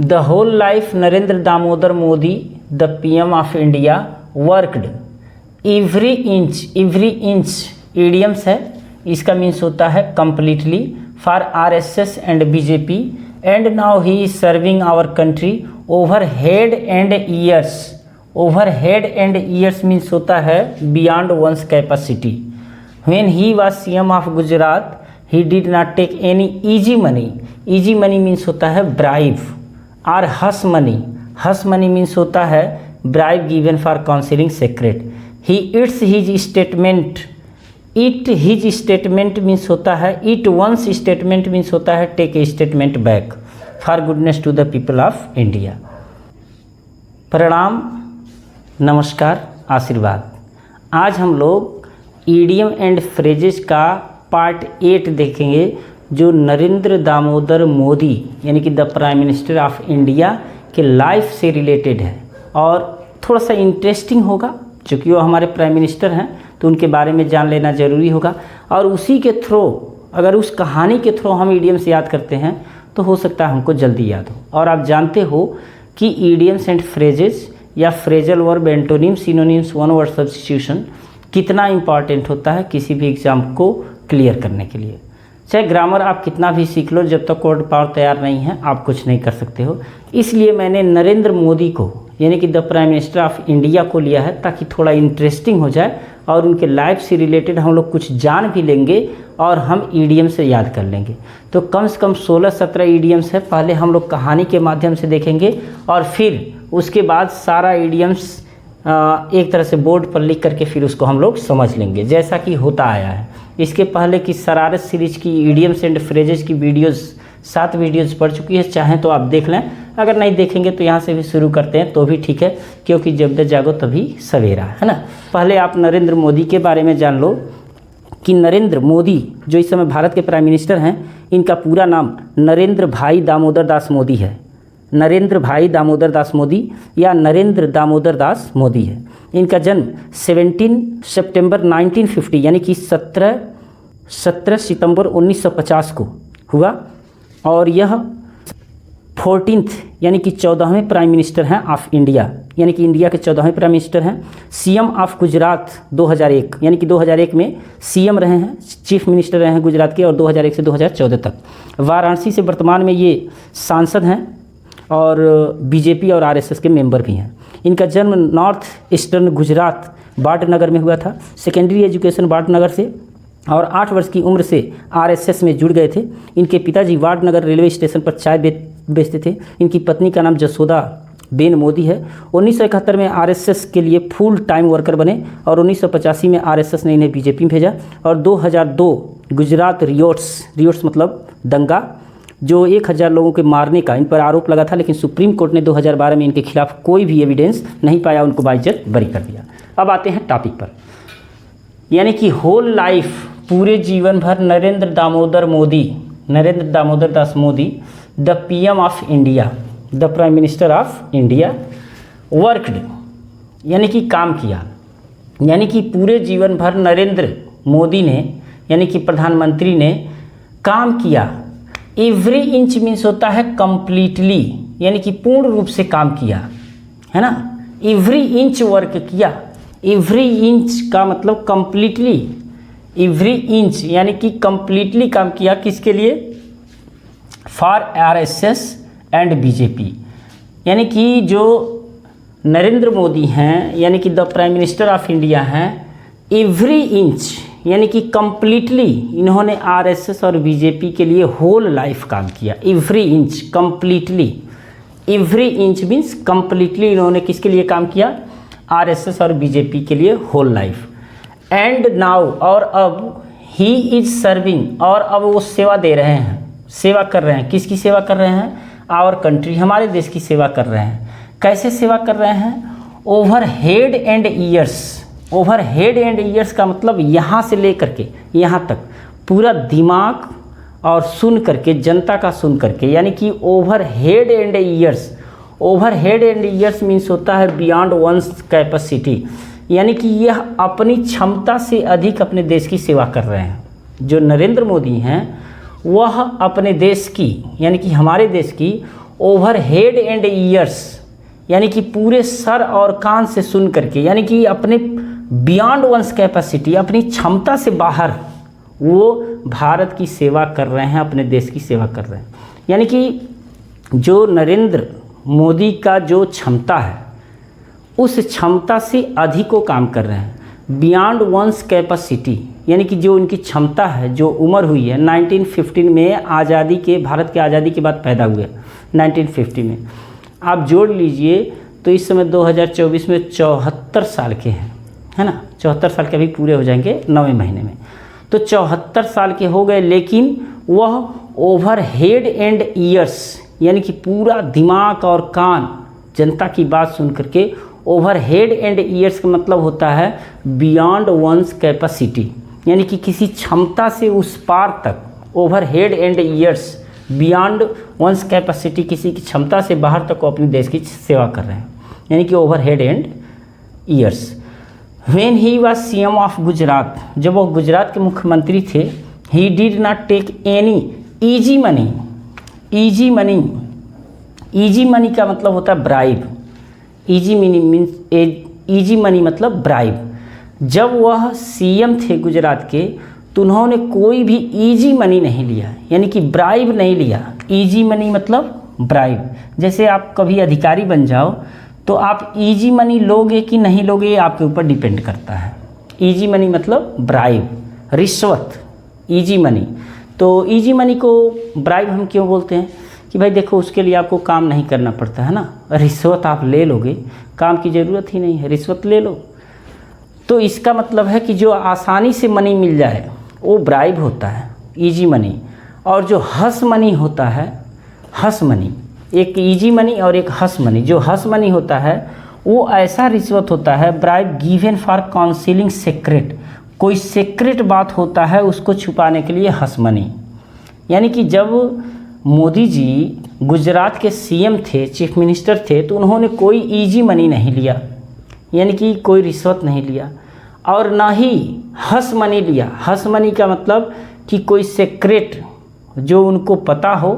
The whole life Narendra Damodar Modi the PM of India worked every inch idioms है, इसका means होता है completely for RSS and BJP and now he is serving our country over head and ears. Over head and ears means होता है beyond one's capacity. When he was CM of Gujarat he did not take any easy money. Easy money means होता है bribe और hush money. Hush money means होता है bribe given for counselling secret. He it's his statement. It his statement means होता है eat one's statement means होता है take a statement back for goodness to the people of India. प्रणाम, नमस्कार, आशीर्वाद। आज हम लोग ईडियम एंड फ्रेजेस का पार्ट 8 देखेंगे जो नरेंद्र दामोदर मोदी यानी कि the prime minister of India के लाइफ से रिलेटेड है और थोड़ा सा इंटरेस्टिंग होगा क्योंकि वो हमारे प्राइम मिनिस्टर हैं तो उनके बारे में जान लेना ज़रूरी होगा। और उसी के थ्रू अगर उस कहानी के थ्रू हम ईडियम्स याद करते हैं तो हो सकता है हमको जल्दी याद हो। और आप जानते हो कि ईडियम्स एंड फ्रेजेस या phrasal verb, antonym, synonyms, one word substitution कितना इंपॉर्टेंट होता है किसी भी एग्ज़ाम को क्लियर करने के लिए। चाहे ग्रामर आप कितना भी सीख लो, जब तक वर्ड पावर तैयार नहीं है आप कुछ नहीं कर सकते हो। इसलिए मैंने नरेंद्र मोदी को यानी कि the prime minister of India को लिया है ताकि थोड़ा इंटरेस्टिंग हो जाए और उनके लाइफ से रिलेटेड हम लोग कुछ जान भी लेंगे और हम ईडियम से याद कर लेंगे। तो कम से कम 16-17 ईडियम्स है। पहले हम लोग कहानी के माध्यम से देखेंगे और फिर उसके बाद सारा ईडियम्स एक तरह से बोर्ड पर लिख करके फिर उसको हम लोग समझ लेंगे जैसा कि होता आया है। इसके पहले की शरारत सीरीज की ईडियम्स एंड फ्रेजेस की वीडियोस 7 वीडियोस पढ़ चुकी है, चाहें तो आप देख लें। अगर नहीं देखेंगे तो यहाँ से भी शुरू करते हैं तो भी ठीक है, क्योंकि जब तक जागो तभी सवेरा, है ना। पहले आप नरेंद्र मोदी के बारे में जान लो कि नरेंद्र मोदी जो इस समय भारत के प्राइम मिनिस्टर हैं, इनका पूरा नाम नरेंद्र भाई दामोदर दास मोदी है। नरेंद्र भाई दामोदर दास मोदी या नरेंद्र दामोदर दास मोदी है। इनका जन्म 17 सितंबर 1950 यानी कि 17 सितंबर 1950 को हुआ और यह 14th यानी कि 14वें प्राइम मिनिस्टर हैं ऑफ इंडिया, यानी कि इंडिया के 14वें प्राइम मिनिस्टर हैं। सीएम ऑफ गुजरात 2001 यानी कि 2001 में सीएम रहे हैं, चीफ मिनिस्टर रहे हैं गुजरात के, और 2001 से 2014 तक। वाराणसी से वर्तमान में ये सांसद हैं और बीजेपी और आरएसएस के मेंबर भी हैं। इनका जन्म नॉर्थ ईस्टर्न गुजरात बाटनगर में हुआ था। सेकेंडरी एजुकेशन बाटनगर से और 8 वर्ष की उम्र से आरएसएस में जुड़ गए थे। इनके पिताजी वाटनगर रेलवे स्टेशन पर चाय बेचते थे। इनकी पत्नी का नाम जसोदा बेन मोदी है। 1971 में आरएसएस के लिए फुल टाइम वर्कर बने और 1985 में आरएसएस ने इन्हें बीजेपी में भेजा और 2002 गुजरात रियोट्स मतलब दंगा, जो 1000 लोगों के मारने का इन पर आरोप लगा था, लेकिन सुप्रीम कोर्ट ने 2012 में इनके खिलाफ कोई भी एविडेंस नहीं पाया, उनको बाइज्जत बरी कर दिया। अब आते हैं टॉपिक पर, यानी कि होल लाइफ, पूरे जीवन भर Narendra Damodar Das Modi the PM of India, the prime minister of India worked यानी कि काम किया, यानी कि पूरे जीवन भर नरेंद्र मोदी ने यानी कि प्रधानमंत्री ने काम किया। एवरी इंच मीन्स होता है कंप्लीटली, यानी कि पूर्ण रूप से काम किया, है ना। एवरी इंच वर्क किया। एवरी इंच का मतलब कंप्लीटली, एवरी इंच यानी कि कंप्लीटली काम किया। किसके लिए? फॉर आरएसएस एंड बीजेपी, यानी कि जो नरेंद्र मोदी हैं यानी कि the prime minister of India हैं, एवरी इंच यानी कि कंप्लीटली इन्होंने आरएसएस और बीजेपी के लिए होल लाइफ काम किया। Every inch completely, every inch means completely इन्होंने किसके लिए काम किया? आरएसएस और बीजेपी के लिए होल लाइफ। एंड नाउ और अब ही इज सर्विंग, और अब वो सेवा दे रहे हैं, सेवा कर रहे हैं। किसकी सेवा कर रहे हैं? आवर कंट्री, हमारे देश की सेवा कर रहे हैं। कैसे सेवा कर रहे हैं? Over head and ears. Over head and years का मतलब यहाँ से लेकर के यहाँ तक पूरा दिमाग और सुन करके, जनता का सुन करके, यानी कि over head and ears. Over head and ears means होता है बियॉन्ड वंस कैपेसिटी, यानी कि यह अपनी क्षमता से अधिक अपने देश की सेवा कर रहे हैं। जो नरेंद्र मोदी हैं वह अपने देश की यानी कि हमारे देश की ओवर हेड एंड ईयर्स, यानी कि पूरे सर और कान से सुन करके, यानी कि अपने बियॉन्ड वंस कैपेसिटी, अपनी क्षमता से बाहर वो भारत की सेवा कर रहे हैं, अपने देश की सेवा कर रहे हैं। यानी कि जो नरेंद्र मोदी का जो क्षमता है उस क्षमता से अधिक वो काम कर रहे हैं। बियॉन्ड वंस कैपेसिटी, यानी कि जो उनकी क्षमता है, जो उम्र हुई है 1915 में, आज़ादी के, भारत के आज़ादी के बाद पैदा हुए 1950 में, आप जोड़ लीजिए तो इस समय 2024 में 74 साल के हैं, है ना। 74 साल के अभी पूरे हो जाएंगे 9वें महीने में, तो 74 साल के हो गए। लेकिन वह ओवर हेड एंड ईयर्स, यानी कि पूरा दिमाग और कान जनता की बात सुन करके, ओवर हेड एंड ईयर्स का मतलब होता है बियॉन्ड वंस कैपेसिटी, यानी कि किसी क्षमता से उस पार तक। Over head and ears, beyond one's capacity, किसी की क्षमता से बाहर तक वो अपने देश की सेवा कर रहे हैं, यानी कि over head and ears. When he was CM of Gujarat, जब वो गुजरात के मुख्यमंत्री थे, he did not take any easy money. Easy money, easy money का मतलब होता है bribe. Easy money means, easy money मतलब ब्राइब। जब वह सीएम थे गुजरात के तो उन्होंने कोई भी ईजी मनी नहीं लिया, यानी कि ब्राइब नहीं लिया। ईजी मनी मतलब ब्राइब। जैसे आप कभी अधिकारी बन जाओ तो आप ईजी मनी लोगे कि नहीं लोगे, ये आपके ऊपर डिपेंड करता है। ईजी मनी मतलब ब्राइब, रिश्वत, ईजी मनी। तो ईजी मनी को ब्राइब हम क्यों बोलते हैं कि भाई देखो, उसके लिए आपको काम नहीं करना पड़ता है ना, रिश्वत आप ले लोगे, काम की ज़रूरत ही नहीं है, रिश्वत ले लो। तो इसका मतलब है कि जो आसानी से मनी मिल जाए वो ब्राइब होता है, ईजी मनी। और जो हस मनी होता है, हस मनी, एक ईजी मनी और एक हस मनी। जो हस मनी होता है वो ऐसा रिश्वत होता है, bribe given for counselling secret, कोई सीक्रेट बात होता है उसको छुपाने के लिए हस मनी। यानी कि जब मोदी जी गुजरात के सीएम थे, चीफ मिनिस्टर थे, तो उन्होंने कोई ईजी मनी नहीं लिया, यानी कि कोई रिश्वत नहीं लिया, और ना ही हस मनी लिया। हस मनी का मतलब कि कोई सीक्रेट जो उनको पता हो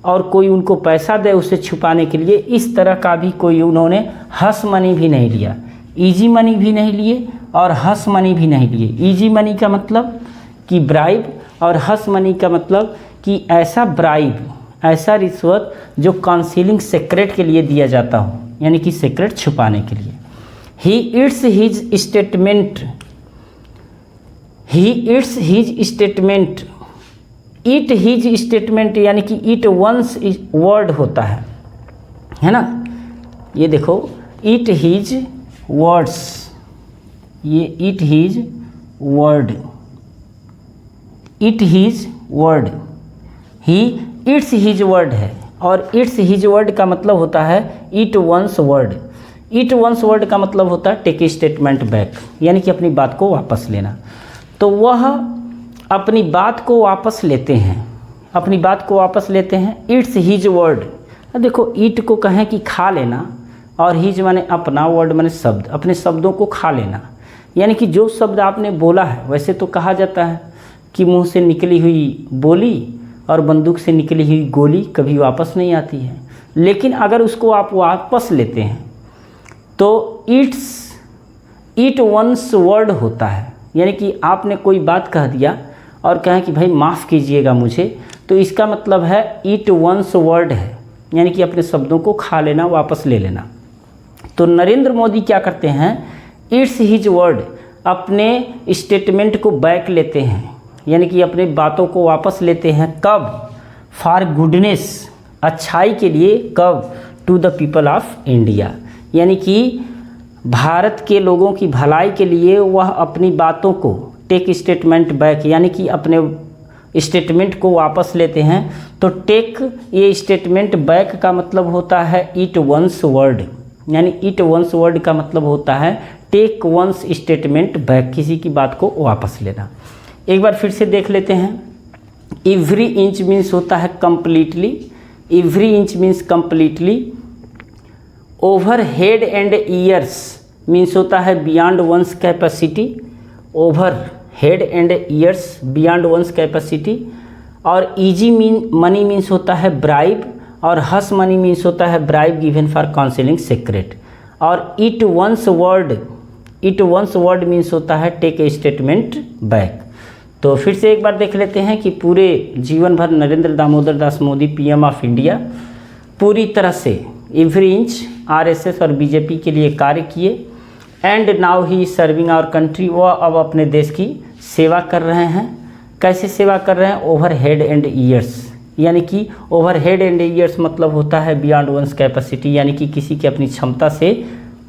और कोई उनको पैसा दे उसे छुपाने के लिए, इस तरह का भी कोई उन्होंने हस मनी भी नहीं लिया। ईजी मनी भी नहीं लिए और हस मनी भी नहीं लिए। ईजी मनी का मतलब कि ब्राइब, और हस मनी का मतलब कि ऐसा ब्राइब, ऐसा रिश्वत जो काउंसिलिंग सीक्रेट के लिए दिया जाता हो, यानी कि सीक्रेट छुपाने के लिए। He it's his statement, he it's his statement, it his statement, यानी कि इट वंस वर्ड होता है ना। ये देखो, इट हिज वर्ड्स, ये eat his word, eat his word, he it's his word है। और इट्स हिज वर्ड का मतलब होता है eat once word. Eat once word का मतलब होता है टेक स्टेटमेंट बैक, यानी कि अपनी बात को वापस लेना। तो वह अपनी बात को वापस लेते हैं, अपनी बात को वापस लेते हैं। इट्स हिज वर्ड, देखो ईट को कहें कि खा लेना, और हिज माने अपना, वर्ड माने शब्द, अपने शब्दों को खा लेना। यानी कि जो शब्द आपने बोला है, वैसे तो कहा जाता है कि मुंह से निकली हुई बोली और बंदूक से निकली हुई गोली कभी वापस नहीं आती है, लेकिन अगर उसको आप वापस लेते हैं तो इट वंस वर्ड होता है। यानी कि आपने कोई बात कह दिया और कहें कि भाई माफ़ कीजिएगा मुझे, तो इसका मतलब है इट वंस वर्ड है, यानी कि अपने शब्दों को खा लेना, वापस ले लेना। तो नरेंद्र मोदी क्या करते हैं, इट्स हिज वर्ड, अपने स्टेटमेंट को बैक लेते हैं, यानी कि अपने बातों को वापस लेते हैं। कब? फॉर गुडनेस, अच्छाई के लिए। कब? To the people of India, यानी कि भारत के लोगों की भलाई के लिए वह अपनी बातों को टेक स्टेटमेंट बैक, यानी कि अपने स्टेटमेंट को वापस लेते हैं। तो टेक, ये स्टेटमेंट बैक का मतलब होता है इट वंस वर्ड, यानी इट वंस वर्ड का मतलब होता है टेक वंस स्टेटमेंट बैक, किसी की बात को वापस लेना। एक बार फिर से देख लेते हैं। एवरी इंच मीन्स होता है completely, every inch means completely. Over head and ears means होता है beyond one's capacity, over head and ears beyond one's capacity. और ईजी मनी मीन्स होता है ब्राइब, और हस मनी मीन्स होता है bribe given for counselling secret. और it once word means होता है टेक ए स्टेटमेंट बैक। तो फिर से एक बार देख लेते हैं कि पूरे जीवन भर Narendra Damodar Das Modi PM of India पूरी तरह से एवरी इंच आरएसएस और बीजेपी के लिए कार्य किए। And now he serving our country, वो अब अपने देश की सेवा कर रहे हैं। कैसे सेवा कर रहे हैं? ओवर हेड एंड ईयर्स, यानी कि ओवर हेड एंड ईयर्स मतलब होता है बियॉन्ड वंस कैपेसिटी, यानी कि किसी की अपनी क्षमता से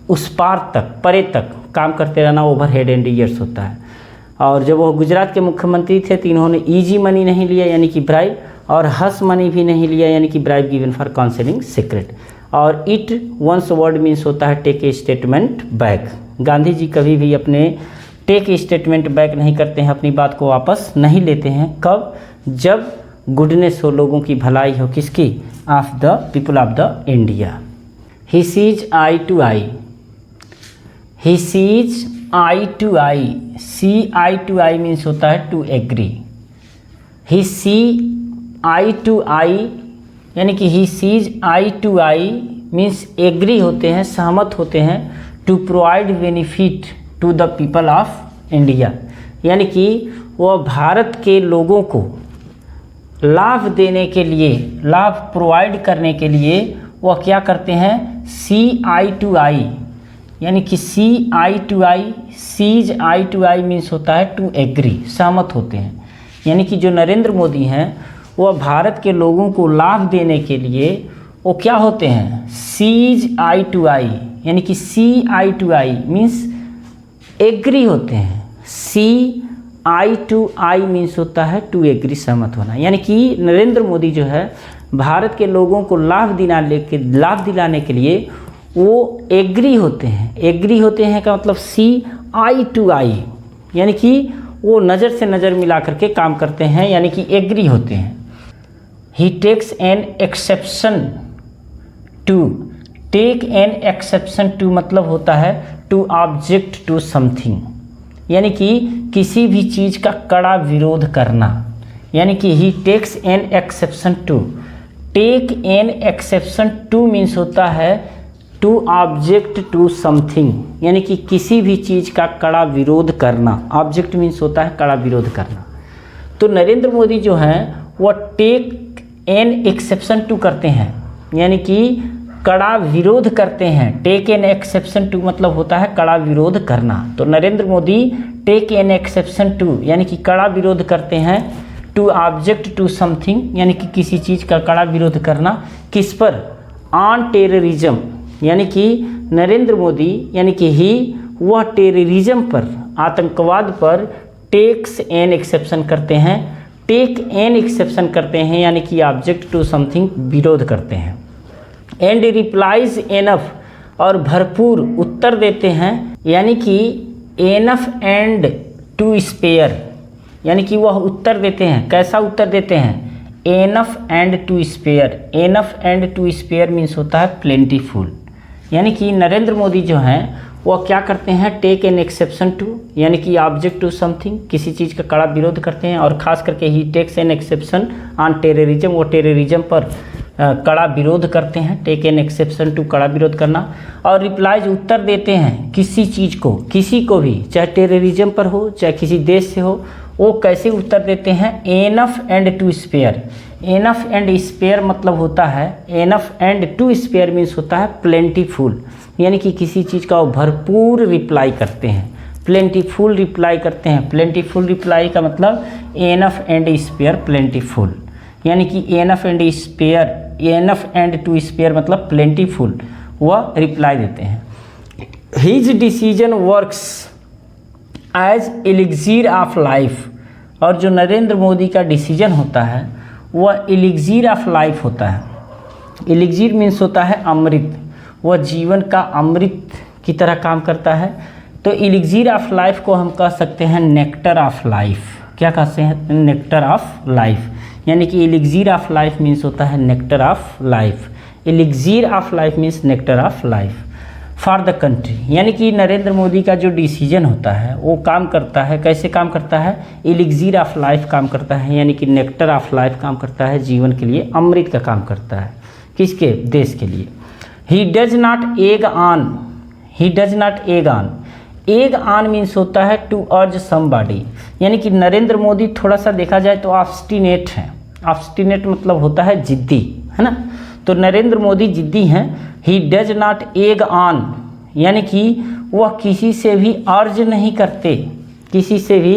उस पार तक, परे तक काम करते रहना ओवर हेड एंड ईयर्स होता है। और जब वो गुजरात के मुख्यमंत्री थे तो इन्होंने ईजी मनी नहीं लिया यानी कि ब्राइब, और हस मनी भी नहीं लिया यानी कि bribe given for counselling secret. और इट वंस वर्ड मीन्स होता है take a statement back. Gandhi ji कभी भी अपने टेक ए स्टेटमेंट बैक नहीं करते हैं, अपनी बात को वापस नहीं लेते हैं। कब? जब गुडनेस हो, लोगों की भलाई हो, किसकी? Of the people of the India. He sees eye to eye, he sees eye to eye, see eye to eye means होता है to agree. He see eye to eye यानी कि he sees eye to eye means agree होते हैं, सहमत होते हैं। To provide benefit to the people of India, यानी कि वह भारत के लोगों को लाभ देने के लिए, लाभ प्रोवाइड करने के लिए वह क्या करते हैं? सी आई टू आई, यानी कि see eye to eye, sees eye to eye means होता है टू एग्री, सहमत होते हैं। यानी कि जो नरेंद्र मोदी हैं वह भारत के लोगों को लाभ देने के लिए वो क्या होते हैं? सीज आई टू आई, यानी कि see eye to eye means agree होते हैं। सी आई टू आई मीन्स होता है टू एग्री, सहमत होना। यानी कि नरेंद्र मोदी जो है भारत के लोगों को लाभ दिलाने के लिए वो एग्री होते हैं। एग्री होते हैं का मतलब सी आई टू आई, यानी कि वो नज़र से नज़र मिला करके काम करते हैं, यानी कि एग्री होते हैं। He takes an exception to, take an exception to मतलब होता है टू ऑब्जेक्ट टू समथिंग, यानी कि किसी भी चीज़ का कड़ा विरोध करना। यानी कि he takes an exception to, take an exception to means होता है टू ऑब्जेक्ट टू समथिंग, यानी कि किसी भी चीज़ का कड़ा विरोध करना। ऑब्जेक्ट मीन्स होता है कड़ा विरोध करना। तो नरेंद्र मोदी जो हैं वह टेक एन एक्सेप्शन टू करते हैं, यानी कि कड़ा विरोध करते हैं। टेक एन एक्सेप्शन टू मतलब होता है कड़ा विरोध करना। तो Narendra Modi take an exception to यानी कि कड़ा विरोध करते हैं। टू ऑब्जेक्ट टू समथिंग यानी कि किसी चीज़ का कड़ा विरोध करना। किस पर? ऑन टेररिज्म, यानी कि नरेंद्र मोदी यानी कि ही वह टेररिज्म पर, आतंकवाद पर टेक्स एन एक्सेप्शन करते हैं। टेक एन एक्सेप्शन करते हैं यानी कि ऑब्जेक्ट टू समथिंग विरोध करते हैं। एंड रिप्लाइज एनफ, और भरपूर उत्तर देते हैं, यानी कि एनफ एंड टू स्पेयर, यानी कि वह उत्तर देते हैं। कैसा उत्तर देते हैं? Enough and to spare. Enough and to spare means होता है प्लेंटीफुल, यानी कि नरेंद्र मोदी जो हैं वह क्या करते हैं? टेक एन एक्सेप्शन टू यानी कि ऑब्जेक्ट टू समथिंग, किसी चीज़ का कड़ा विरोध करते हैं। और ख़ास करके he takes an exception on terrorism, वो टेररिज्म पर कड़ा विरोध करते हैं। टेक एन एक्सेप्शन टू कड़ा विरोध करना। और रिप्लाइज उत्तर देते हैं किसी चीज़ को, किसी को भी, चाहे टेररिज्म पर हो चाहे किसी देश से हो, वो कैसे उत्तर देते हैं? Enough and to spare. Enough and spare मतलब होता है, enough and to spare means होता है प्लेंटीफुल, यानी कि किसी चीज़ का वो भरपूर रिप्लाई करते हैं, प्लेंटीफुल रिप्लाई करते हैं। प्लेंटीफुल रिप्लाई का मतलब एनफ एंड स्पेयर प्लेंटीफुल, यानी कि enough and spare, enough and to spare मतलब प्लेंटीफुल, वह रिप्लाई देते हैं। His decision works as elixir of life, और जो नरेंद्र मोदी का डिसीजन होता है वह एलिक्सिर ऑफ लाइफ होता है। एलिक्सिर मीन्स होता है अमृत, वह जीवन का अमृत की तरह काम करता है। तो एलिक्सिर ऑफ लाइफ को हम कह सकते हैं नेक्टर ऑफ लाइफ। क्या कहते हैं? नेक्टर ऑफ लाइफ, यानी कि एलिक्सिर ऑफ लाइफ मीन्स होता है nectar of life. Elixir of life means nectar of life for the country, यानी कि नरेंद्र मोदी का जो डिसीजन होता है वो काम करता है। कैसे काम करता है? एलिक्सिर ऑफ लाइफ काम करता है, यानी कि नेक्टर ऑफ लाइफ काम करता है, जीवन के लिए अमृत का काम करता है। किसके? देश के लिए। He does not egg on, he does not egg on, egg on means होता है टू अर्ज समबॉडी, यानी कि नरेंद्र मोदी थोड़ा सा देखा जाए तो ऑब्स्टिनेट हैं। ऑब्स्टिनेट मतलब होता है जिद्दी, है ना, तो नरेंद्र मोदी जिद्दी हैं। He does not egg on, यानी कि वह किसी से भी अर्ज नहीं करते, किसी से भी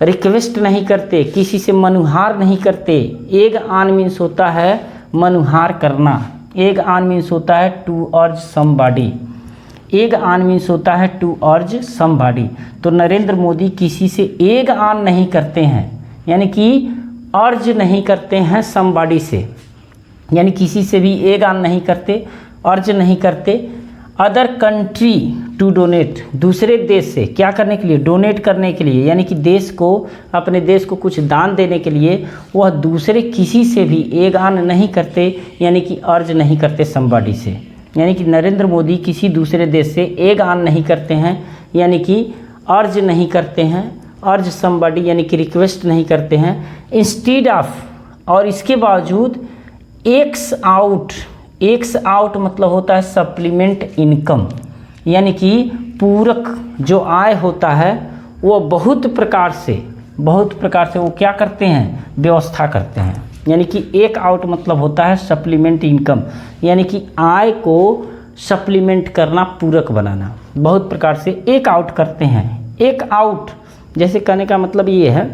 रिक्वेस्ट नहीं करते, किसी से मनुहार नहीं करते। एग ऑन मीन्स होता है मनुहार करना, एग ऑन मीन्स होता है टू अर्ज समबॉडी, एग ऑन मीन्स होता है टू अर्ज समबॉडी। तो नरेंद्र मोदी किसी से एग ऑन नहीं करते हैं, यानी कि अर्ज नहीं करते हैं समबॉडी से, यानी किसी से भी एग ऑन नहीं करते, अर्ज नहीं करते। अदर कंट्री टू डोनेट, दूसरे देश से क्या करने के लिए? डोनेट करने के लिए, यानी कि देश को, अपने देश को कुछ दान देने के लिए वह दूसरे किसी से भी एग ऑन नहीं करते, यानी कि अर्ज नहीं करते समबॉडी से। यानी कि नरेंद्र मोदी किसी दूसरे देश से एग ऑन नहीं करते हैं, यानी कि अर्ज नहीं करते हैं, अर्ज समबॉडी यानी कि रिक्वेस्ट नहीं करते हैं। इंस्टीड ऑफ, और इसके बावजूद एक्स आउट, एक्स आउट मतलब होता है सप्लीमेंट इनकम, यानी कि पूरक जो आय होता है वो बहुत प्रकार से वो क्या करते हैं? व्यवस्था करते हैं। यानी कि एक आउट मतलब होता है सप्लीमेंट इनकम, यानी कि आय को सप्लीमेंट करना, पूरक बनाना, बहुत प्रकार से एक आउट करते हैं। एक आउट जैसे कहने का मतलब ये है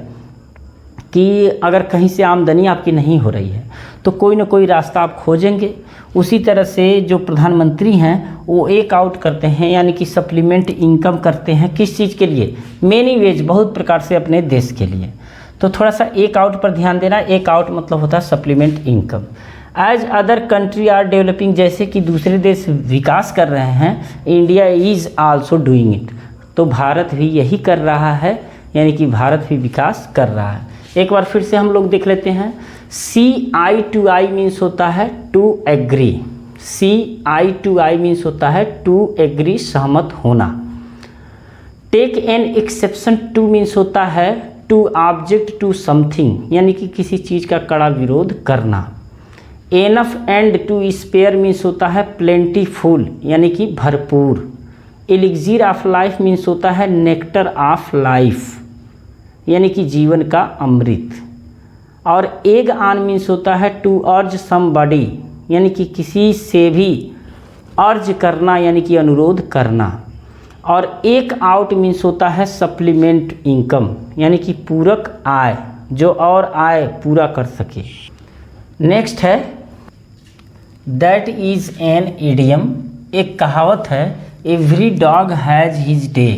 कि अगर कहीं से आमदनी आपकी नहीं हो रही है तो कोई ना कोई रास्ता आप खोजेंगे। उसी तरह से जो प्रधानमंत्री हैं वो एक आउट करते हैं, यानी कि सप्लीमेंट इनकम करते हैं। किस चीज़ के लिए? मेनी वेज, बहुत प्रकार से अपने देश के लिए। तो थोड़ा सा एक आउट पर ध्यान देना। एक आउट मतलब होता है supplement income. As other country are developing, जैसे कि दूसरे देश विकास कर रहे हैं, India is also doing it, तो भारत भी यही कर रहा है, यानी कि भारत भी विकास कर रहा है। एक बार फिर से हम लोग देख लेते हैं। सी आई टू आई मीन्स होता है to agree, see eye to eye means होता है टू एग्री, सहमत होना। Take an exception to means होता है टू ऑब्जेक्ट टू समथिंग, यानी कि किसी चीज़ का कड़ा विरोध करना। Enough and to spare means होता है प्लेंटीफुल, यानी कि भरपूर। एलिक्सिर ऑफ लाइफ मीन्स होता है नेक्टर ऑफ लाइफ, यानी कि जीवन का अमृत। और एग ऑन मीन्स होता है टू अर्ज समबॉडी, यानी कि किसी से भी अर्ज करना, यानी कि अनुरोध करना। और एक आउट मीन्स होता है सप्लीमेंट इनकम, यानी कि पूरक आय, जो और आय पूरा कर सके। नेक्स्ट है दैट इज़ एन इडियम, एक कहावत है, every dog has his day,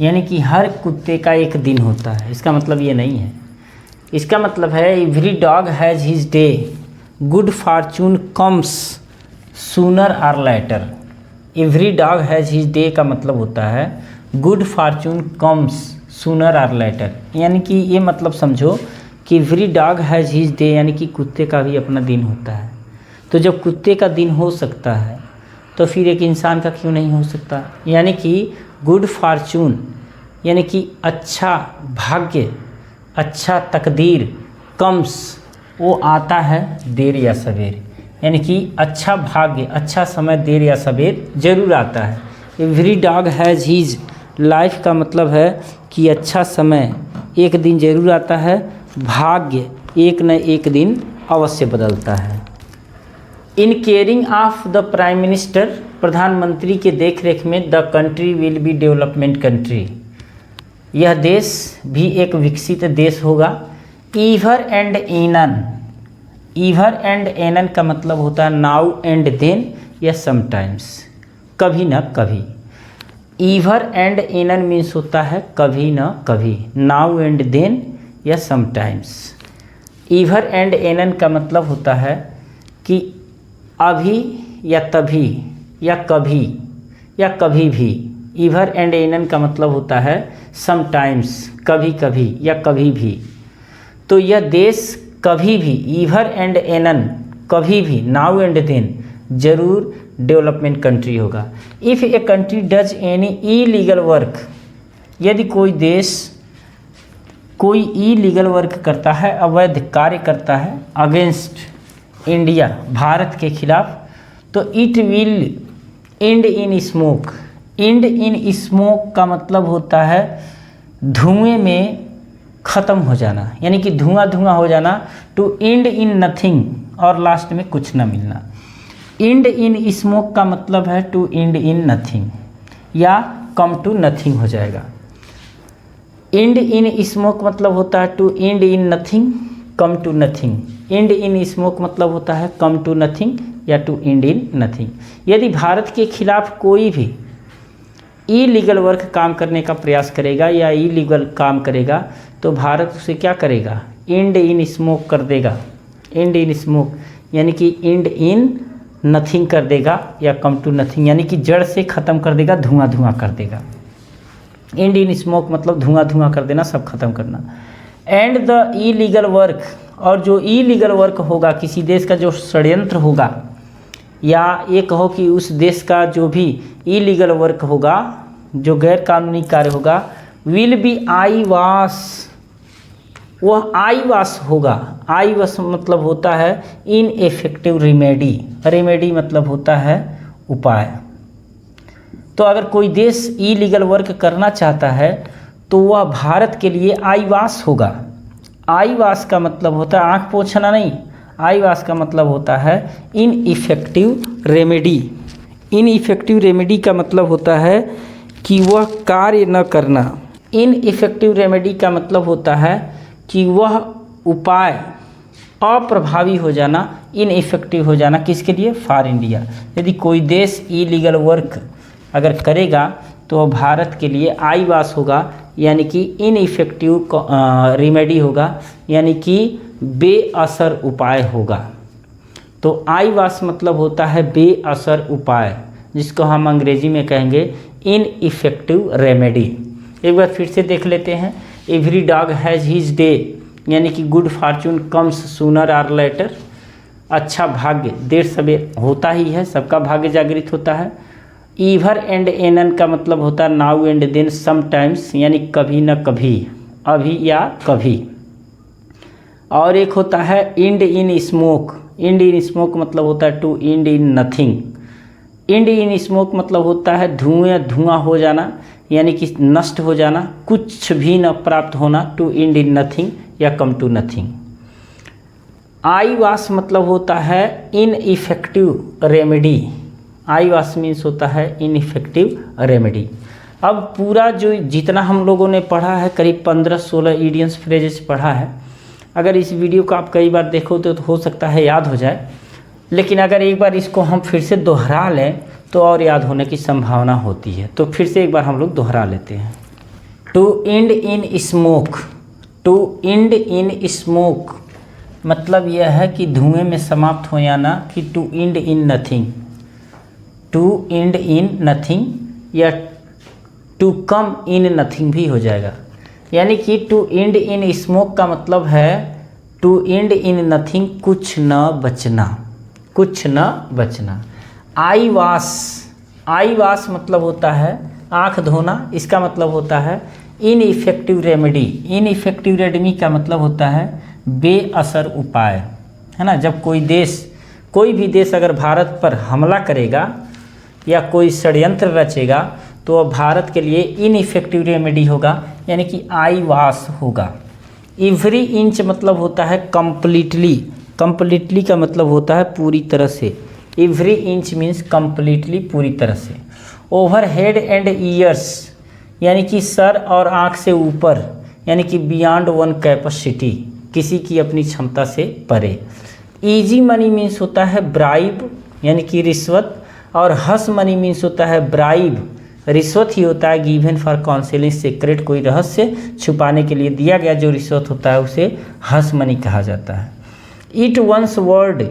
यानी कि हर कुत्ते का एक दिन होता है। इसका मतलब ये नहीं है, इसका मतलब है every dog has his day, good fortune comes sooner और later. Every dog has his day का मतलब होता है गुड फॉर्चून कम्स सूनर और लेटर, यानी कि ये मतलब समझो कि every dog has his day, यानी कि कुत्ते का भी अपना दिन होता है। तो जब कुत्ते का दिन हो सकता है तो फिर एक इंसान का क्यों नहीं हो सकता? यानी कि गुड फॉर्चून यानी कि अच्छा भाग्य, अच्छा तकदीर, कम्स वो आता है देर या सवेर, यानी कि अच्छा भाग्य, अच्छा समय देर या सवेर जरूर आता है। Every dog has his life का मतलब है कि अच्छा समय एक दिन जरूर आता है, भाग्य एक न एक दिन अवश्य बदलता है। In caring of the prime minister, प्रधानमंत्री के देख रेख में, the country will be development country, यह देश भी एक विकसित देश होगा। ईवर एंड एनन, ईवर एंड एनन का मतलब होता है नाउ एंड देन या समटाइम्स, कभी न कभी। ईवर एंड एनन मीन्स होता है कभी न कभी, नाउ एंड देन या समटाइम्स। ईवर एंड एनन का मतलब होता है कि अभी या तभी या कभी या कभी भी। ईवर एंड एनन का मतलब होता है समटाइम्स, कभी कभी या कभी भी। तो यह देश कभी भी, ईवर एंड एनन कभी भी, नाउ एंड देन जरूर डेवलपमेंट कंट्री होगा। If a country does any illegal work, यदि कोई देश कोई इलीगल वर्क करता है, अवैध कार्य करता है, अगेंस्ट इंडिया, भारत के खिलाफ, तो it will and in smoke. End in smoke का मतलब होता है धुएं में ख़त्म हो जाना, यानी कि धुआं धुआं हो जाना। टू एंड इन नथिंग, और लास्ट में कुछ ना मिलना। एंड इन स्मोक का मतलब है टू एंड इन नथिंग, या कम टू नथिंग हो जाएगा। एंड इन स्मोक मतलब होता है to end in nothing, come to nothing. End in smoke मतलब होता है कम टू नथिंग या टू एंड इन नथिंग। यदि भारत के खिलाफ कोई भी इलीगल वर्क काम करने का प्रयास करेगा या इलीगल काम करेगा, तो भारत उसे क्या करेगा? एंड इन स्मोक कर देगा। एंड इन स्मोक यानी कि एंड इन नथिंग कर देगा, या कम टू नथिंग यानी कि जड़ से ख़त्म कर देगा, धुआं धुआं कर देगा। एंड इन स्मोक मतलब धुआं धुआं कर देना, सब खत्म करना। एंड द इलीगल वर्क, और जो इलीगल वर्क होगा, किसी देश का जो षड्यंत्र होगा, या ये कहो कि उस देश का जो भी इलीगल वर्क होगा, जो गैर कानूनी कार्य होगा, विल बी आई वास, वह आई वास होगा। आई वास मतलब होता है इन इफेक्टिव रेमेडी। रेमेडी मतलब होता है उपाय। तो अगर कोई देश इलीगल वर्क करना चाहता है तो वह भारत के लिए आई वास होगा। आई वास का मतलब होता है आँख पोंछना नहीं, आई वास का मतलब होता है in effective remedy. In effective remedy का मतलब होता है कि वह कार्य न करना। इन इफेक्टिव रेमेडी का मतलब होता है कि वह उपाय अप्रभावी हो जाना, इनइफेक्टिव हो जाना। किसके लिए? For India. यदि कोई देश इलीगल वर्क अगर करेगा तो भारत के लिए आई वास होगा, यानी कि इनइफेक्टिव रेमेडी होगा, यानी कि बेअसर उपाय होगा। तो आई वास मतलब होता है बेअसर उपाय, जिसको हम अंग्रेजी में कहेंगे इनइफेक्टिव रेमेडी। एक बार फिर से देख लेते हैं। Every dog has his day, यानी कि गुड फॉर्चून कम्स सूनर और लेटर। अच्छा भाग्य देर सवेर होता ही है, सबका भाग्य जागृत होता है। ईवर एंड एनन का मतलब होता है नाउ एंड देन, समटाइम्स यानी कभी न कभी, अभी या कभी। और एक होता है end in smoke. End in smoke मतलब होता है to end in nothing. End in smoke मतलब होता है धुआं धुआं हो जाना, यानी कि नष्ट हो जाना, कुछ भी न प्राप्त होना, टू एंड इन नथिंग या कम टू नथिंग। आई वास मतलब होता है इनइफेक्टिव रेमेडी। आई वास मीन्स होता है इनइफेक्टिव रेमेडी। अब पूरा जो जितना हम लोगों ने पढ़ा है, करीब 15-16 इडियम्स फ्रेजेस पढ़ा है। अगर इस वीडियो को आप कई बार देखो तो हो सकता है याद हो जाए, लेकिन अगर एक बार इसको हम फिर से दोहरा लें तो और याद होने की संभावना होती है। तो फिर से एक बार हम लोग दोहरा लेते हैं। To end in smoke. To end in smoke मतलब यह है कि धुएं में समाप्त हो जाना, कि to end in nothing. To end in nothing या टू कम इन नथिंग भी हो जाएगा। यानी कि टू एंड इन स्मोक का मतलब है टू एंड इन नथिंग, कुछ न बचना, कुछ न बचना। आई वास, आई वास मतलब होता है आँख धोना, इसका मतलब होता है इनइफेक्टिव रेमेडी। इनइफेक्टिव रेमेडी का मतलब होता है बेअसर उपाय, है ना। जब कोई देश, कोई भी देश अगर भारत पर हमला करेगा या कोई षड्यंत्र रचेगा तो वह भारत के लिए इनइफेक्टिव रेमेडी होगा, यानी कि आई वास होगा। एवरी इंच मतलब होता है कम्प्लीटली। कम्प्लीटली का मतलब होता है पूरी तरह से। एवरी इंच मीन्स कम्प्लीटली, पूरी तरह से। ओवर हेड एंड ईयर्स यानी कि सर और आँख से ऊपर, यानी कि बियॉन्ड वन कैपेसिटी, किसी की अपनी क्षमता से परे। ईजी मनी मीन्स होता है ब्राइब, यानी कि रिश्वत। और हस मनी मीन्स होता है ब्राइब, रिश्वत ही होता है। गिवन फॉर काउंसिलिंग सीक्रेट, कोई रहस्य छुपाने के लिए दिया गया जो रिश्वत होता है उसे हस मनी कहा जाता है। इट वंस वर्ड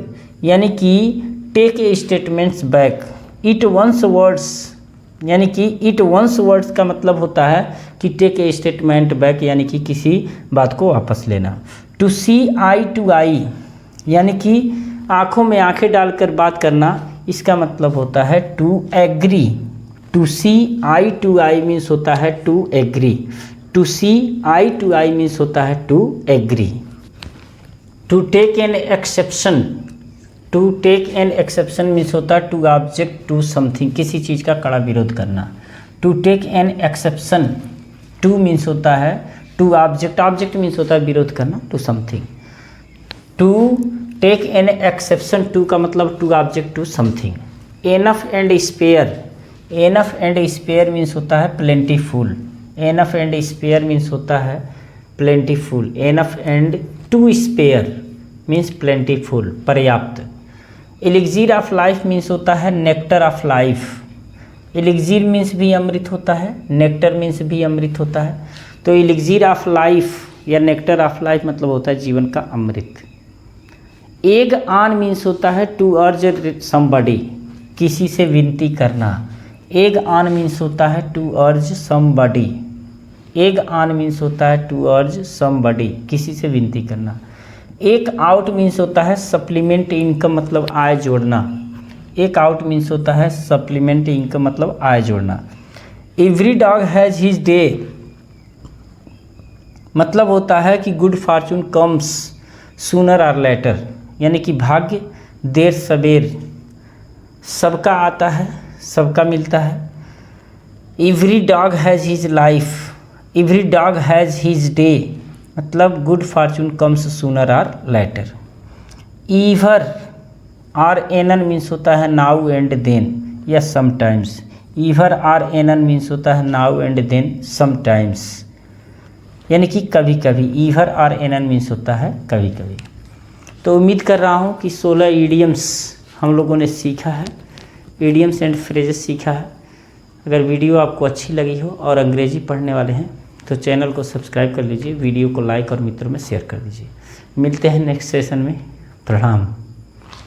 यानी कि take a statements back. Eat one's words यानी कि इट वंस वर्ड्स का मतलब होता है कि टेक ए स्टेटमेंट बैक, यानी कि किसी बात को वापस लेना। To see eye to eye यानी कि आँखों में आँखें डालकर बात करना, इसका मतलब होता है to agree. To see eye to eye means होता है to agree. To see eye to eye means होता है to agree. To take an exception to take an exception means होता है टू ऑब्जेक्ट टू समथिंग, किसी चीज़ का कड़ा विरोध करना। To take an exception, to means होता है टू ऑब्जेक्ट, ऑब्जेक्ट मीन्स होता है विरोध करना to something. To take an exception, to का मतलब to object to something. Enough and spare, enough and spare means होता है plentiful, enough and spare means होता है plentiful. Enough and to spare means plentiful, पर्याप्त। एलिक्जीर ऑफ लाइफ मीन्स होता है nectar of life. Elixir means भी अमृत होता है, नेक्टर मीन्स भी अमृत होता है। तो एलिक्जीर ऑफ लाइफ या नेक्टर ऑफ लाइफ मतलब होता है जीवन का अमृत। एग ऑन मीन्स होता है टू अर्ज समबडी, किसी से विनती करना। एग ऑन मीन्स होता है टू अर्ज समबडी, एग ऑन मीन्स होता है टू अर्ज समबडी, किसी से विनती करना। एक आउट मीन्स होता है सप्लीमेंट इनकम मतलब आय जोड़ना, एक आउट मीन्स होता है सप्लीमेंट इनकम मतलब आय जोड़ना। Every dog has his day मतलब होता है कि गुड फॉर्चून कम्स सूनर और लेटर, यानी कि भाग्य देर सवेर सबका आता है, सबका मिलता है। Every dog has his life, every dog has his day मतलब गुड फॉर्चून कम्स सूनर और लेटर। ईवर आर एनन मीन्स होता है नाउ एंड देन या समटाइम्स, ईवर आर एनन मीन्स होता है नाउ एंड देन समटाइम्स, यानी कि कभी कभी। ईवर आर एनन मीन्स होता है कभी कभी। तो उम्मीद कर रहा हूँ कि 16 ईडियम्स हम लोगों ने सीखा है, ईडियम्स एंड फ्रेजेस सीखा है। अगर वीडियो आपको अच्छी लगी हो और अंग्रेजी पढ़ने वाले हैं तो चैनल को सब्सक्राइब कर लीजिए, वीडियो को लाइक और मित्रों में शेयर कर दीजिए। मिलते हैं नेक्स्ट सेशन में। प्रणाम।